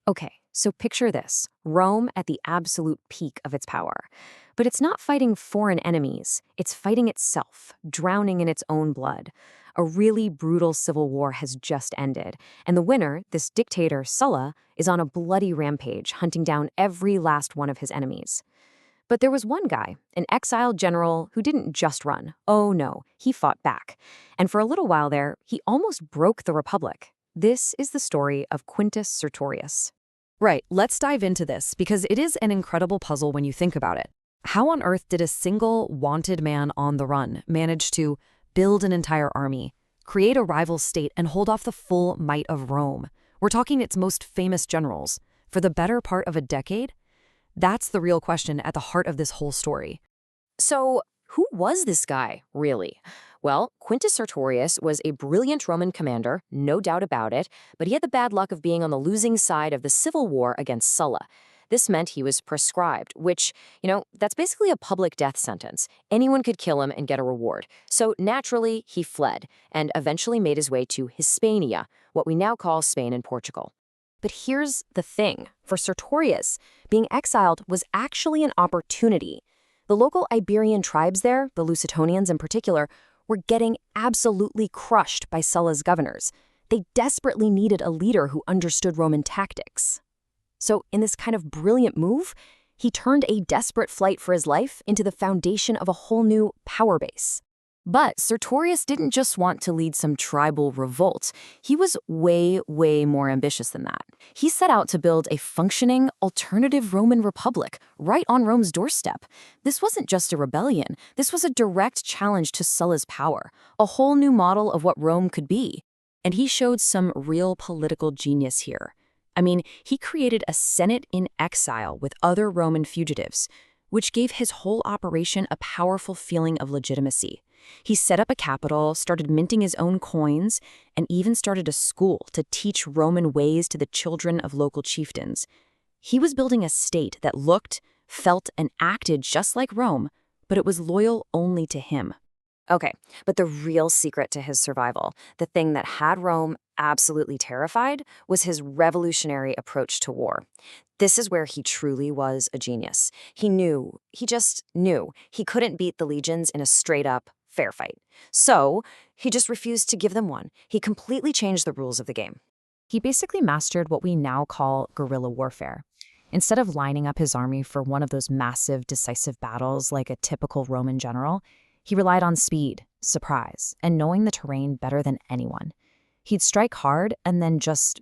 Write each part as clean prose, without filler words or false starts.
Okay, so picture this Rome at the absolute peak of its power. But it's not fighting foreign enemies, it's fighting itself, drowning in its own blood. A really brutal civil war has just ended, and the winner, this dictator Sulla, is on a bloody rampage, hunting down every last one of his enemies. But there was one guy, an exiled general, who didn't just run. Oh no, he fought back. And for a little while there, he almost broke the Republic. This is the story of Quintus Sertorius. Right, let's dive into this because it is an incredible puzzle when you think about it. How on earth did a single wanted man on the run manage to build an entire army, create a rival state, and hold off the full might of Rome? We're talking its most famous generals. For the better part of a decade? That's the real question at the heart of this whole story. So, who was this guy, really? Well, Quintus Sertorius was a brilliant Roman commander, no doubt about it, but he had the bad luck of being on the losing side of the civil war against Sulla. This meant he was proscribed, which, that's basically a public death sentence. Anyone could kill him and get a reward. So naturally, he fled and eventually made his way to Hispania, what we now call Spain and Portugal. But here's the thing. For Sertorius, being exiled was actually an opportunity. The local Iberian tribes there, the Lusitanians in particular, were getting absolutely crushed by Sulla's governors. They desperately needed a leader who understood Roman tactics. So in this kind of brilliant move, he turned a desperate flight for his life into the foundation of a whole new power base. But Sertorius didn't just want to lead some tribal revolt. He was way, way more ambitious than that. He set out to build a functioning, alternative Roman republic right on Rome's doorstep. This wasn't just a rebellion. This was a direct challenge to Sulla's power, a whole new model of what Rome could be. And he showed some real political genius here. I mean, he created a Senate in exile with other Roman fugitives, which gave his whole operation a powerful feeling of legitimacy. He set up a capital, started minting his own coins, and even started a school to teach Roman ways to the children of local chieftains. He was building a state that looked, felt, and acted just like Rome, but it was loyal only to him. Okay, but the real secret to his survival, the thing that had Rome absolutely terrified, was his revolutionary approach to war. This is where he truly was a genius. He just knew, he couldn't beat the legions in a straight-up, fair fight. So, he just refused to give them one. He completely changed the rules of the game. He basically mastered what we now call guerrilla warfare. Instead of lining up his army for one of those massive, decisive battles like a typical Roman general, he relied on speed, surprise, and knowing the terrain better than anyone. He'd strike hard and then just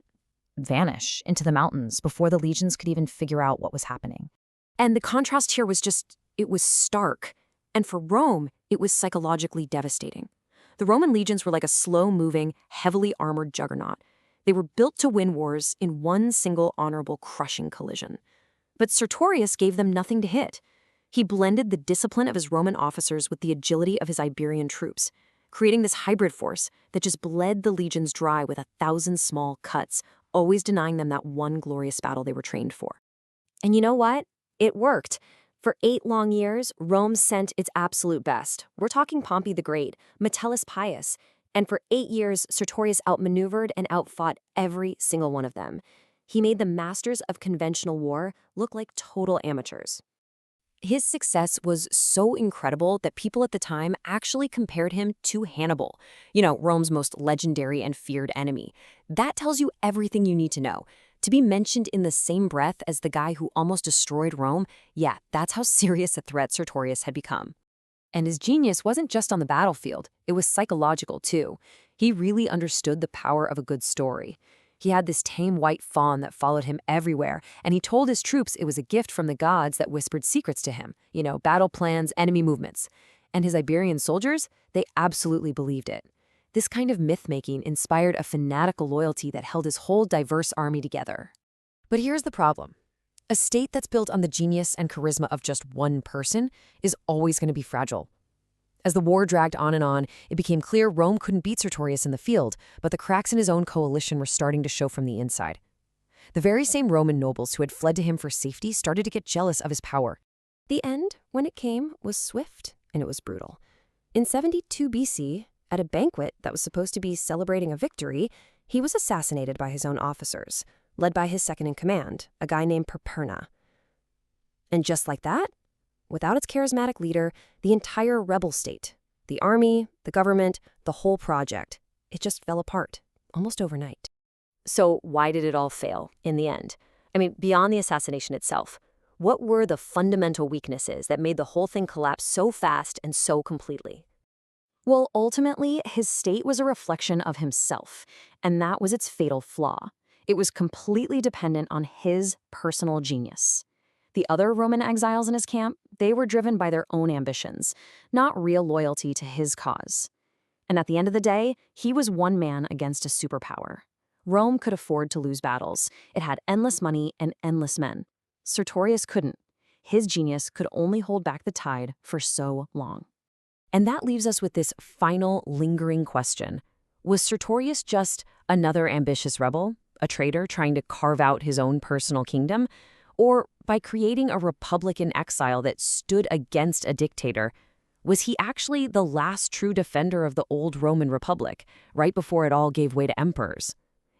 vanish into the mountains before the legions could even figure out what was happening. And the contrast here was it was stark. And for Rome, it was psychologically devastating. The Roman legions were like a slow-moving, heavily armored juggernaut. They were built to win wars in one single honorable crushing collision. But Sertorius gave them nothing to hit. He blended the discipline of his Roman officers with the agility of his Iberian troops, creating this hybrid force that just bled the legions dry with 1,000 small cuts, always denying them that one glorious battle they were trained for. And you know what? It worked. For 8 long years, Rome sent its absolute best. We're talking Pompey the Great, Metellus Pius, and for 8 years, Sertorius outmaneuvered and outfought every single one of them. He made the masters of conventional war look like total amateurs. His success was so incredible that people at the time actually compared him to Hannibal, Rome's most legendary and feared enemy. That tells you everything you need to know. To be mentioned in the same breath as the guy who almost destroyed Rome, yeah, that's how serious a threat Sertorius had become. And his genius wasn't just on the battlefield, it was psychological too. He really understood the power of a good story. He had this tame white fawn that followed him everywhere, and he told his troops it was a gift from the gods that whispered secrets to him, battle plans, enemy movements. And his Iberian soldiers, they absolutely believed it. This kind of myth-making inspired a fanatical loyalty that held his whole diverse army together. But here's the problem. A state that's built on the genius and charisma of just one person is always going to be fragile. As the war dragged on, it became clear Rome couldn't beat Sertorius in the field, but the cracks in his own coalition were starting to show from the inside. The very same Roman nobles who had fled to him for safety started to get jealous of his power. The end, when it came, was swift and it was brutal. In 72 BC, at a banquet that was supposed to be celebrating a victory, he was assassinated by his own officers. led by his second-in-command, a guy named Perperna. And just like that, without its charismatic leader, the entire rebel state, the army, the government, the whole project, it just fell apart, almost overnight. So why did it all fail in the end? I mean, beyond the assassination itself, what were the fundamental weaknesses that made the whole thing collapse so fast and so completely? Well, ultimately, his state was a reflection of himself, and that was its fatal flaw. It was completely dependent on his personal genius. The other Roman exiles in his camp, they were driven by their own ambitions, not real loyalty to his cause. And at the end of the day, he was one man against a superpower. Rome could afford to lose battles. It had endless money and endless men. Sertorius couldn't. His genius could only hold back the tide for so long. And that leaves us with this final, lingering question. Was Sertorius just another ambitious rebel, a traitor trying to carve out his own personal kingdom? Or by creating a republic in exile that stood against a dictator, was he actually the last true defender of the old Roman Republic, right before it all gave way to emperors?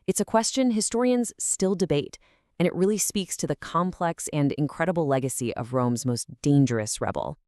It's a question historians still debate, and it really speaks to the complex and incredible legacy of Rome's most dangerous rebel.